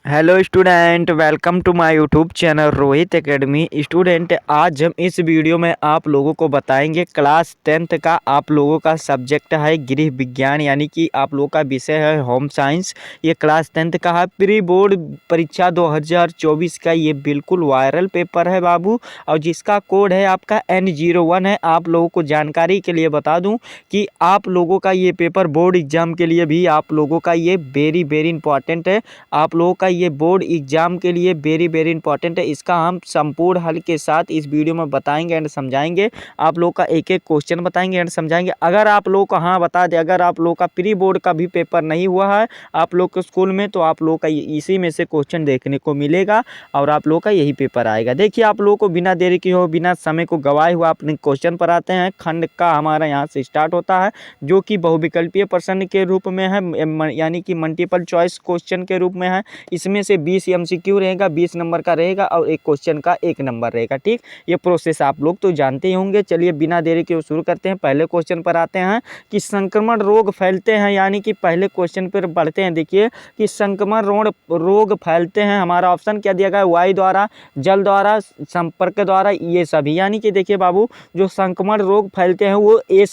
Hello student, welcome to my YouTube channel Rohit academy. Student, आज हम इस वीडियो में आप लोगों को बताएंगे क्लास 10th का आप लोगों का सब्जेक्ट है गृह विज्ञान, यानी कि आप लोगों का विषय है होम साइंस। ये क्लास 10th का है, प्री बोर्ड परीक्षा 2024 का ये बिल्कुल वायरल पेपर है बाबू, और जिसका कोड है आपका N01 है। आप लोगों को जानकारी के लिए बता दूँ कि आप लोगों का ये पेपर बोर्ड एग्जाम के लिए भी आप लोगों का ये वेरी इंपॉर्टेंट है। आप लोगों का ये बोर्ड एग्जाम के लिए वेरी इंपॉर्टेंट है। इसका हम संपूर्ण हल के साथ इस वीडियो में बताएंगे एंड समझाएंगे। आप लोग का एक एक क्वेश्चन बताएंगे एंड समझाएंगे। अगर आप लोग को हाँ बता दें, अगर आप लोग का प्री बोर्ड का भी पेपर नहीं हुआ है आप लोग के स्कूल में, तो आप लोग का इसी में से क्वेश्चन देखने को मिलेगा और आप लोग का यही पेपर आएगा। देखिए, आप लोगों को बिना देरी की हो, बिना समय को गवाए हुआ अपने क्वेश्चन पर आते हैं। खंड का हमारा यहाँ से स्टार्ट होता है, जो कि बहुविकल्पीय प्रश्न के रूप में है, यानी कि मल्टीपल चॉइस क्वेश्चन के रूप में है। इसमें से 20 MCQ रहेगा, 20 नंबर का रहेगा और एक क्वेश्चन का 1 नंबर रहेगा। ठीक, ये प्रोसेस आप लोग तो जानते ही होंगे। चलिए बिना देरी के शुरू करते हैं। पहले क्वेश्चन पर आते हैं कि संक्रमण रोग फैलते हैं, यानी कि पहले क्वेश्चन पर बढ़ते हैं। देखिए कि संक्रमण रोग फैलते हैं, हमारा ऑप्शन क्या दिया गया है? वायु द्वारा, जल द्वारा, संपर्क द्वारा, ये सभी। यानी कि देखिए बाबू, जो संक्रमण रोग फैलते हैं वो ये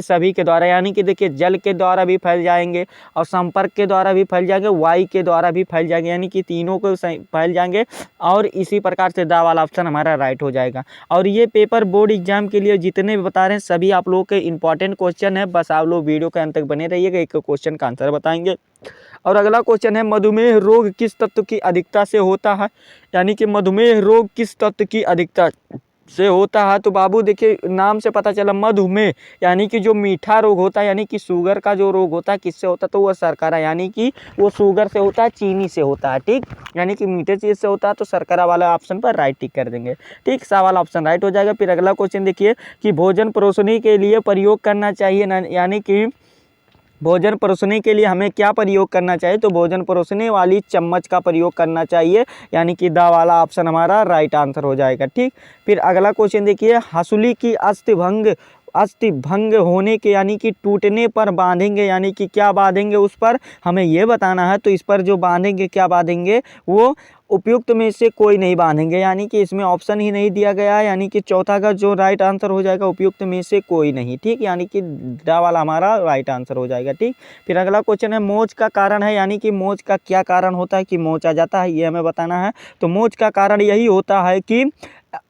सभी के द्वारा, यानी कि देखिए जल के द्वारा भी फैल जाएंगे और संपर्क के द्वारा भी फैल जाएंगे, वायु के द्वारा भी फैल जाएंगे, यानी कि तीनों को फैल जाएंगे। और इसी प्रकार से दा वाला ऑप्शन हमारा राइट हो जाएगा। और ये पेपर बोर्ड एग्जाम के लिए जितने भी बता रहे हैं सभी आप लोगों के इंपॉर्टेंट क्वेश्चन है। बस आप लोग वीडियो के अंत तक बने रहिएगा, एक क्वेश्चन का आंसर बताएंगे। और अगला क्वेश्चन है, मधुमेह रोग किस तत्व की अधिकता से होता है? यानी कि मधुमेह रोग किस तत्व की अधिकता से होता है? तो बाबू देखिए, नाम से पता चला मधुमेह यानी कि जो मीठा रोग होता है, यानी कि शुगर का जो रोग होता है किससे होता है? तो वह शर्करा, यानी कि वो शुगर से होता है, चीनी से होता है। ठीक, यानी कि मीठे चीज से होता है, तो शर्करा वाला ऑप्शन पर राइट टिक कर देंगे। ठीक, सा वाला ऑप्शन राइट हो जाएगा। फिर अगला क्वेश्चन देखिए कि भोजन परोसने के लिए प्रयोग करना चाहिए, यानी कि भोजन परोसने के लिए हमें क्या प्रयोग करना चाहिए? तो भोजन परोसने वाली चम्मच का प्रयोग करना चाहिए, यानी कि दा वाला ऑप्शन हमारा राइट आंसर हो जाएगा। ठीक, फिर अगला क्वेश्चन देखिए, हंसुली की अस्थि भंग होने के, यानी कि टूटने पर बांधेंगे, यानी कि क्या बांधेंगे उस पर, हमें ये बताना है। तो इस पर जो बांधेंगे, क्या बांधेंगे, वो उपयुक्त में से कोई नहीं बांधेंगे, यानी कि इसमें ऑप्शन ही नहीं दिया गया है, यानी कि चौथा का जो राइट आंसर हो जाएगा उपयुक्त में से कोई नहीं। ठीक, यानी कि ड वाला हमारा राइट आंसर हो जाएगा। ठीक, फिर अगला क्वेश्चन है, मोच का कारण है, यानी कि मोच का क्या कारण होता है कि मोच आ जाता है, ये हमें बताना है। तो मोच का कारण यही होता है कि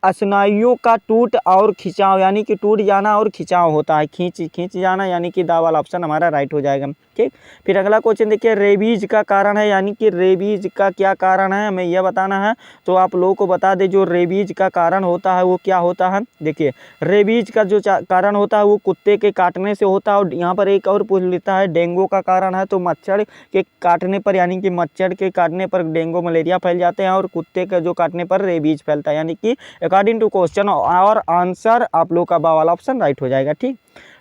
स्नायुओं का टूट और खिंचाव, यानी कि टूट जाना और खिंचाव होता है, खींच जाना, यानी कि दा वाला ऑप्शन हमारा राइट हो जाएगा। ठीक, फिर अगला क्वेश्चन देखिए, रेबीज का कारण है, यानी कि रेबीज का क्या कारण है, हमें यह बताना है। तो आप लोगों को बता दें, जो रेबीज का कारण होता है वो क्या होता है। देखिए, रेबीज का जो कारण होता है वो कुत्ते के काटने से होता है। और यहाँ पर एक और पूछ लेता है, डेंगू का कारण है, तो मच्छर के काटने पर, यानी कि मच्छर के काटने पर डेंगू मलेरिया फैल जाते हैं, और कुत्ते के जो काटने पर रेबीज फैलता है, यानी कि अकॉर्डिंग टू क्वेश्चन और आंसर आप लोग का बा वाला ऑप्शन राइट हो जाएगा। ठीक,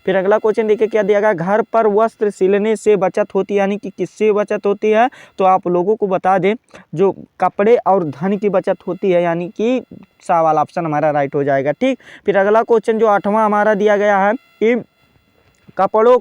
फिर अगला क्वेश्चन देखिए क्या दिया गया, घर पर वस्त्र सिलने से बचत होती है, यानी कि किससे बचत होती है? तो आप लोगों को बता दें, जो कपड़े और धन की बचत होती है, यानी कि सा वाला ऑप्शन हमारा राइट हो जाएगा। ठीक, फिर अगला क्वेश्चन जो 8वां हमारा दिया गया है कि कपड़ों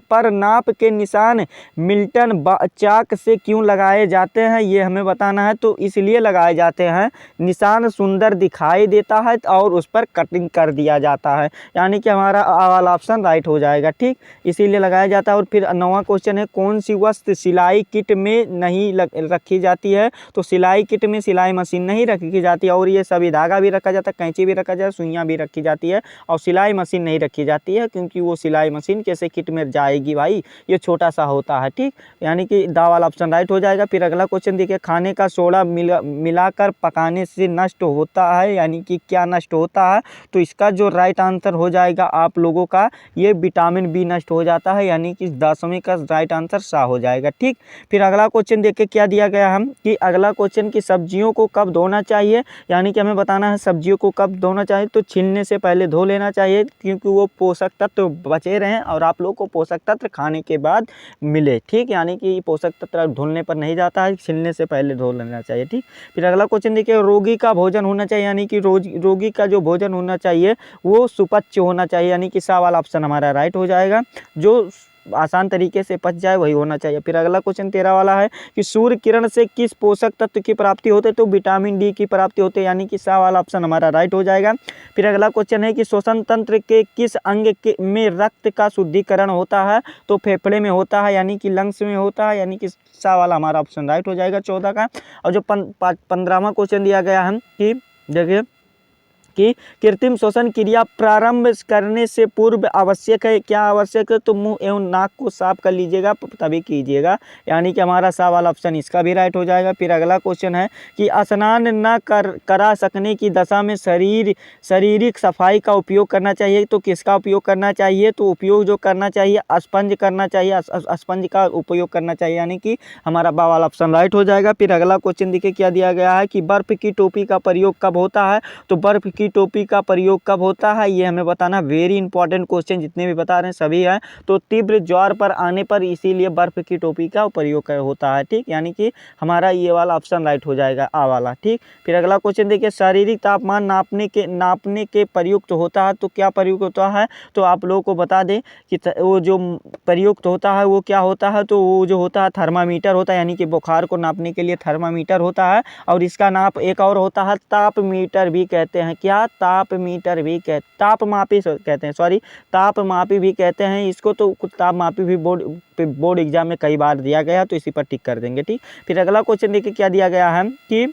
पर नाप के निशान मिल्टन चाक से क्यों लगाए जाते हैं, ये हमें बताना है। तो इसलिए लगाए जाते हैं, निशान सुंदर दिखाई देता है और उस पर कटिंग कर दिया जाता है, यानी कि हमारा वाला ऑप्शन राइट हो जाएगा। ठीक, इसीलिए लगाया जाता है। और फिर 9वां क्वेश्चन है, कौन सी वस्तु सिलाई किट में नहीं रखी जाती है? तो सिलाई किट में सिलाई मशीन नहीं रखी जाती है, और ये सभी धागा भी रखा जाता है, कैंची भी रखा जाता है, सुइयाँ भी रखी जाती है, और सिलाई मशीन नहीं रखी जाती है, क्योंकि वो सिलाई मशीन कैसे किट में जाएगी भाई, ये छोटा सा होता है। ठीक, यानी कि दा वाला ऑप्शन राइट हो जाएगा। फिर अगला क्वेश्चन देखिए, खाने का सोडा मिलाकर पकाने से नष्ट होता है, यानी कि क्या नष्ट होता है? तो इसका जो राइट आंसर हो जाएगा आप लोगों का, ये विटामिन बी नष्ट हो जाता है, यानी कि 10वें का राइट आंसर सा हो जाएगा। ठीक, फिर अगला क्वेश्चन देखिए क्या दिया गया हम कि अगला क्वेश्चन की सब्जियों को कब धोना चाहिए, यानी कि हमें बताना है सब्जियों को कब धोना चाहिए। तो छीलने से पहले धो लेना चाहिए, क्योंकि वो पोषक तत्व बचे रहें और आप लोग को पोषक तत्व खाने के बाद मिले। ठीक, यानी कि पोषक तत्व धुलने पर नहीं जाता है, छिलने से पहले धो लेना चाहिए। ठीक, फिर अगला क्वेश्चन देखिए, रोगी का भोजन होना चाहिए, यानी कि रोगी का जो भोजन होना चाहिए वो सुपच्य होना चाहिए, यानी कि सा वाला ऑप्शन हमारा राइट हो जाएगा। जो आसान तरीके से पच जाए वही होना चाहिए। फिर अगला क्वेश्चन 13 वाला है कि सूर्य किरण से किस पोषक तत्व की प्राप्ति होती है, तो विटामिन डी की प्राप्ति होती है, यानी कि सा वाला ऑप्शन हमारा राइट हो जाएगा। फिर अगला क्वेश्चन है कि श्वसन तंत्र के किस अंग में रक्त का शुद्धिकरण होता है, तो फेफड़े में होता है, यानी कि लंग्स में होता है, यानी कि सा वाला हमारा ऑप्शन राइट हो जाएगा 14 का। और जो 15वां क्वेश्चन दिया गया है कि देखिए कि कृत्रिम श्वसन क्रिया प्रारंभ करने से पूर्व आवश्यक है, क्या आवश्यक है, तो मुंह एवं नाक को साफ कर लीजिएगा तभी कीजिएगा, यानी कि हमारा सा वाला ऑप्शन इसका भी राइट हो जाएगा। फिर अगला क्वेश्चन है कि स्नान न करा सकने की दशा में शारीरिक सफाई का उपयोग करना चाहिए, तो किसका उपयोग करना चाहिए, तो उपयोग जो करना चाहिए स्पंज करना चाहिए, स्पंज का उपयोग करना चाहिए, यानी कि हमारा बा वाला ऑप्शन राइट हो जाएगा। फिर अगला क्वेश्चन देखिए क्या दिया गया है कि बर्फ की टोपी का प्रयोग कब होता है, तो बर्फ की टोपी का प्रयोग कब होता है ये हमें बताना। वेरी इंपॉर्टेंट क्वेश्चन जितने भी बता रहे हैं सभी है, तो तीव्र ज्वर पर आने पर इसीलिए बर्फ की टोपी का प्रयोग होता है, ठीक, यानी कि हमारा ये वाला ऑप्शन राइट हो जाएगा आ वाला, ठीक। फिर अगला क्वेश्चन देखिए शारीरिक तापमान नापने के प्रयुक्त होता है, तो क्या प्रयुक्त होता है, तो आप लोगों को बता दें कि वो जो प्रयुक्त होता है वो क्या होता है, तो वो जो होता है थर्मामीटर होता है, यानी कि बुखार को नापने के लिए थर्मामीटर होता है। और इसका नाप एक और होता है तापमीटर भी कहते हैं, क्या तापमीटर भी तापमापी कहते हैं, सॉरी तापमापी भी कहते हैं इसको, तो तापमापी भी बोर्ड एग्जाम में कई बार दिया गया, तो इसी पर टिक कर देंगे, ठीक। फिर अगला क्वेश्चन देखिए क्या दिया गया है कि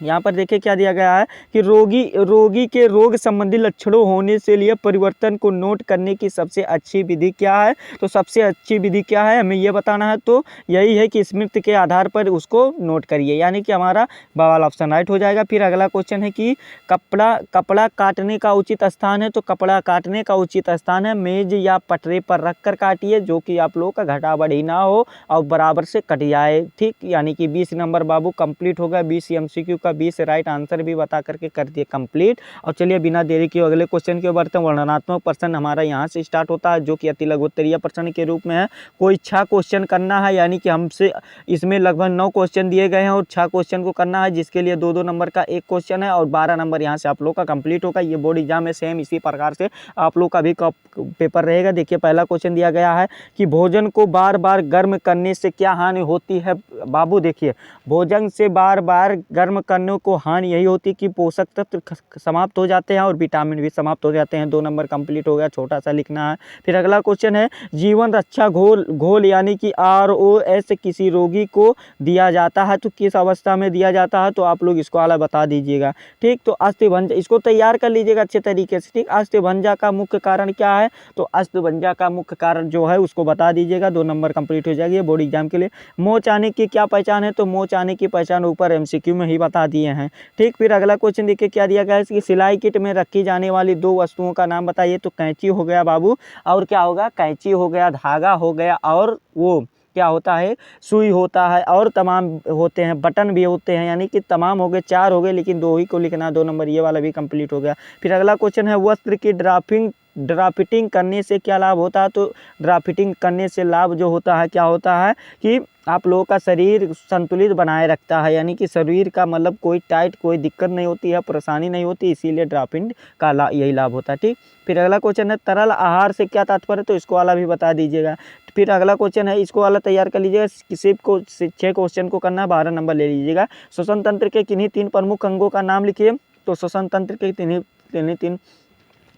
यहाँ पर देखिए क्या दिया गया है कि रोगी के रोग संबंधी लक्षणों होने से लिए परिवर्तन को नोट करने की सबसे अच्छी विधि क्या है, तो सबसे अच्छी विधि क्या है हमें ये बताना है, तो यही है कि स्मृति के आधार पर उसको नोट करिए, यानी कि हमारा वाला ऑप्शन राइट हो जाएगा। फिर अगला क्वेश्चन है कि कपड़ा काटने का उचित स्थान है, तो कपड़ा काटने का उचित स्थान है मेज या पटरे पर रख कर काटिए, जो कि आप लोगों का घटा बढ़ी ना हो और बराबर से कट जाए, ठीक, यानी कि 20 नंबर बाबू कंप्लीट हो गया। 20 MCQ का 20 राइट आंसर भी बता करके कर दिए कंप्लीट। और चलिए बिना देरी के अगले क्वेश्चन के बढ़ते हैं। वर्णनात्मक प्रश्न हमारा यहाँ से स्टार्ट होता है, जो कि अति लघुत्तरीय प्रश्न के रूप में है। कोई 6 क्वेश्चन करना है, यानी कि हमसे इसमें लगभग 9 क्वेश्चन दिए गए हैं और 6 क्वेश्चन को करना है, जिसके लिए 2-2 नंबर का एक क्वेश्चन है और 12 नंबर यहाँ से आप लोग का कंप्लीट होगा। ये बोर्ड एग्जाम में सेम इसी प्रकार से आप लोग का भी पेपर रहेगा। देखिए पहला क्वेश्चन दिया गया है कि भोजन को बार बार गर्म करने से क्या हानि होती है। बाबू देखिए भोजन से बार बार गर्म करने को हानि यही होती है कि पोषक तत्व समाप्त हो जाते हैं और विटामिन भी समाप्त हो जाते हैं। 2 नंबर कंप्लीट हो गया, छोटा सा लिखना है। फिर अगला क्वेश्चन है जीवन रक्षा घोल यानी कि ROS किसी रोगी को दिया जाता है, तो किस अवस्था में दिया जाता है, तो आप लोग इसको वाला बता दीजिएगा, ठीक। तो अस्थिभंजा इसको तैयार कर लीजिएगा अच्छे तरीके से, ठीक। अस्थिभंजा का मुख्य कारण क्या है, तो अस्थिभंजा का मुख्य कारण जो है उसको बता दीजिएगा। 2 नंबर कंप्लीट हो जाएगी बोर्ड एग्जाम के लिए। मोच आने की क्या पहचान है, तो मोच आने की पहचान ऊपर MCQ में ही बता दिए हैं, ठीक। फिर अगला क्वेश्चन देखिए क्या दिया गया है कि सिलाई किट में रखी जाने वाली 2 वस्तुओं का नाम बताइए, तो कैंची हो गया बाबू, और क्या होगा, कैंची हो गया, धागा हो गया, और वो क्या होता है, सुई होता है, और तमाम होते हैं, बटन भी होते हैं, यानी कि तमाम हो गए, 4 हो गए, लेकिन 2 ही को लिखना। 2 नंबर ये वाला भी कंप्लीट हो गया। फिर अगला क्वेश्चन है वस्त्र की ड्राफ्टिंग करने से क्या लाभ होता है, तो ड्राफ्टिंग करने से लाभ जो होता है क्या होता है कि आप लोगों का शरीर संतुलित बनाए रखता है, यानी कि शरीर का मतलब कोई टाइट कोई दिक्कत नहीं होती है, परेशानी नहीं होती, इसीलिए ड्राफ्टिंग का यही लाभ होता है, ठीक। फिर अगला क्वेश्चन है तरल आहार से क्या तात्पर्य, तो इसको वाला भी बता दीजिएगा। फिर अगला क्वेश्चन है इसको वाला तैयार कर लीजिएगा, सिर्फ को 6 क्वेश्चन को करना, 12 नंबर ले लीजिएगा। श्वसन तंत्र के किन्हीं 3 प्रमुख अंगों का नाम लिखिए, तो श्वसन तंत्र के तीन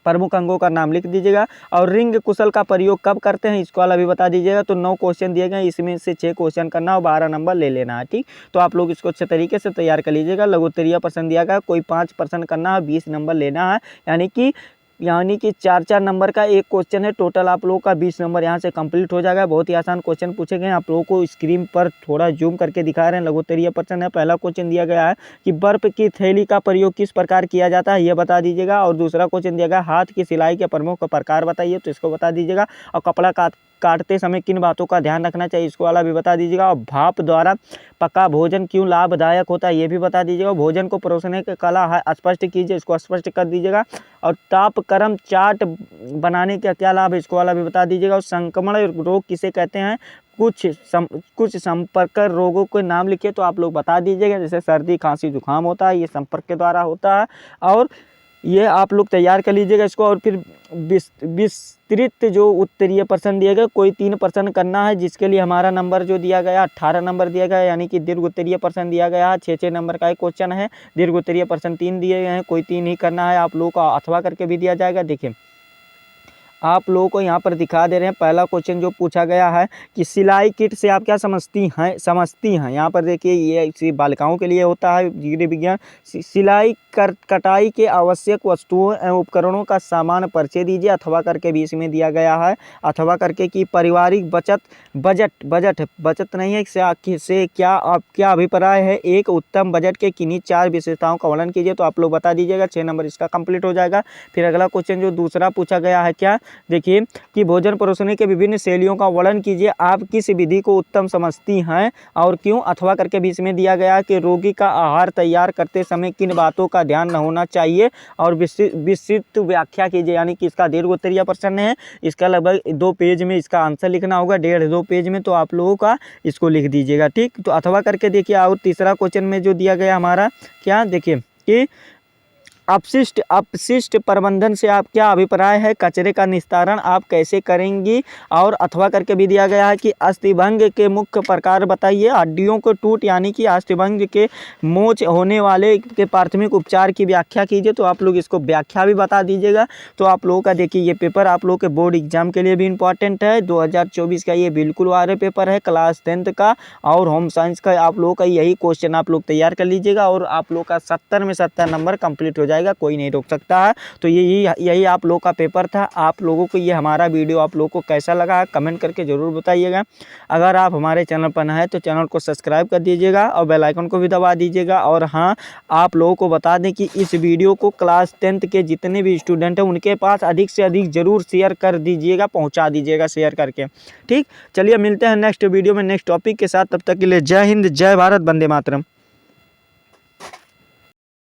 प्रमुख अंगों का नाम लिख दीजिएगा। और रिंग कुशल का प्रयोग कब करते हैं, इसको वाला भी बता दीजिएगा। तो 9 क्वेश्चन दिए गए, इसमें से 6 क्वेश्चन करना और 12 नंबर ले लेना है, ठीक। तो आप लोग इसको अच्छे तरीके से तैयार कर लीजिएगा। लघुत्तरीय प्रश्न दिया गया, कोई 5 प्रश्न करना है, 20 नंबर लेना है, यानी कि 4-4 नंबर का एक क्वेश्चन है। टोटल आप लोगों का 20 नंबर यहाँ से कंप्लीट हो जाएगा। बहुत ही आसान क्वेश्चन पूछे गए हैं, आप लोगों को स्क्रीन पर थोड़ा जूम करके दिखा रहे हैं। लघुत्तरीय प्रश्न है। पहला क्वेश्चन दिया गया है कि बर्फ की थैली का प्रयोग किस प्रकार किया जाता है, ये बता दीजिएगा। और दूसरा क्वेश्चन दिया गया हाथ की सिलाई के प्रमुख प्रकार बताइए, तो इसको बता दीजिएगा। और कपड़ा काटते समय किन बातों का ध्यान रखना चाहिए, इसको वाला भी बता दीजिएगा। और भाप द्वारा पका भोजन क्यों लाभदायक होता है, ये भी बता दीजिएगा। भोजन को परोसने की कला है, स्पष्ट कीजिए, इसको स्पष्ट कर दीजिएगा। और तापक्रम चार्ट बनाने का क्या लाभ है, इसको वाला भी बता दीजिएगा। और संक्रमण रोग किसे कहते हैं, कुछ संपर्क रोगों के नाम लिखिए, तो आप लोग बता दीजिएगा। जैसे सर्दी खांसी जुकाम होता है, ये संपर्क के द्वारा होता है। और ये आप लोग तैयार कर लीजिएगा इसको। और फिर विस्तृत जो उत्तरीय प्रश्न दिए गए, कोई 3 प्रश्न करना है, जिसके लिए हमारा नंबर जो दिया गया 18 नंबर दिया गया, यानी कि दीर्घ उत्तरीय प्रश्न दिया गया है। 6-6 नंबर का एक क्वेश्चन है। दीर्घ उत्तरीय प्रश्न 3 दिए गए हैं, कोई 3 ही करना है आप लोगों को, अथवा करके भी दिया जाएगा। देखिए आप लोगों को यहाँ पर दिखा दे रहे हैं। पहला क्वेश्चन जो पूछा गया है कि सिलाई किट से आप क्या समझती हैं। यहाँ पर देखिए ये बालिकाओं के लिए होता है गृह विज्ञान। सिलाई कटाई के आवश्यक वस्तुओं एवं उपकरणों का सामान्य परिचय दीजिए, अथवा करके भी इसमें दिया गया है। अथवा करके कि पारिवारिक बचत नहीं है से क्या अभिप्राय है। एक उत्तम बजट के किन्हीं 4 विशेषताओं का वर्णन कीजिए, तो आप लोग बता दीजिएगा। 6 नंबर इसका कंप्लीट हो जाएगा। फिर अगला क्वेश्चन जो दूसरा पूछा गया है, क्या देखिए कि भोजन परोसने के विभिन्न शैलियों का वर्णन कीजिए, आप किस विधि को उत्तम समझती हैं और क्यों। अथवा करके भी इसमें दिया गया कि रोगी का आहार तैयार करते समय किन बातों का ध्यान न होना चाहिए और विस्तृत व्याख्या कीजिए, यानी कि इसका दीर्घ उत्तरीय प्रश्न है। इसका लगभग 2 पेज में इसका आंसर लिखना होगा, 1.5-2 पेज में, तो आप लोगों का इसको लिख दीजिएगा, ठीक। तो अथवा करके देखिए। और तीसरा क्वेश्चन में जो दिया गया हमारा, क्या देखिए कि अपशिष्ट प्रबंधन से आप क्या अभिप्राय है, कचरे का निस्तारण आप कैसे करेंगी। और अथवा करके भी दिया गया है कि अस्थिभंग के मुख्य प्रकार बताइए, हड्डियों को टूट यानी कि अस्थिभंग के मोच होने वाले के प्राथमिक उपचार की व्याख्या कीजिए, तो आप लोग इसको व्याख्या भी बता दीजिएगा। तो आप लोगों का देखिए ये पेपर आप लोगों के बोर्ड एग्जाम के लिए भी इंपॉर्टेंट है। 2024 का ये बिल्कुल वारे पेपर है, क्लास 10th का और होम साइंस का। आप लोगों का यही क्वेश्चन आप लोग तैयार कर लीजिएगा और आप लोग का 70 में 70 नंबर कंप्लीट हो जाएगा, कोई नहीं रोक सकता है। तो यही आप लोग का पेपर था। आप लोगों को ये हमारा वीडियो आप लोगों को कैसा लगा है कमेंट करके ज़रूर बताइएगा। अगर आप हमारे चैनल पर नए हैं तो चैनल को सब्सक्राइब कर दीजिएगा और बेल आइकन को भी दबा दीजिएगा। और हाँ, आप लोगों को बता दें कि इस वीडियो को क्लास 10th के जितने भी स्टूडेंट हैं उनके पास अधिक से अधिक ज़रूर शेयर कर दीजिएगा, पहुँचा दीजिएगा शेयर करके, ठीक। चलिए मिलते हैं नेक्स्ट वीडियो में नेक्स्ट टॉपिक के साथ। तब तक के लिए जय हिंद, जय भारत, वंदे मातरम।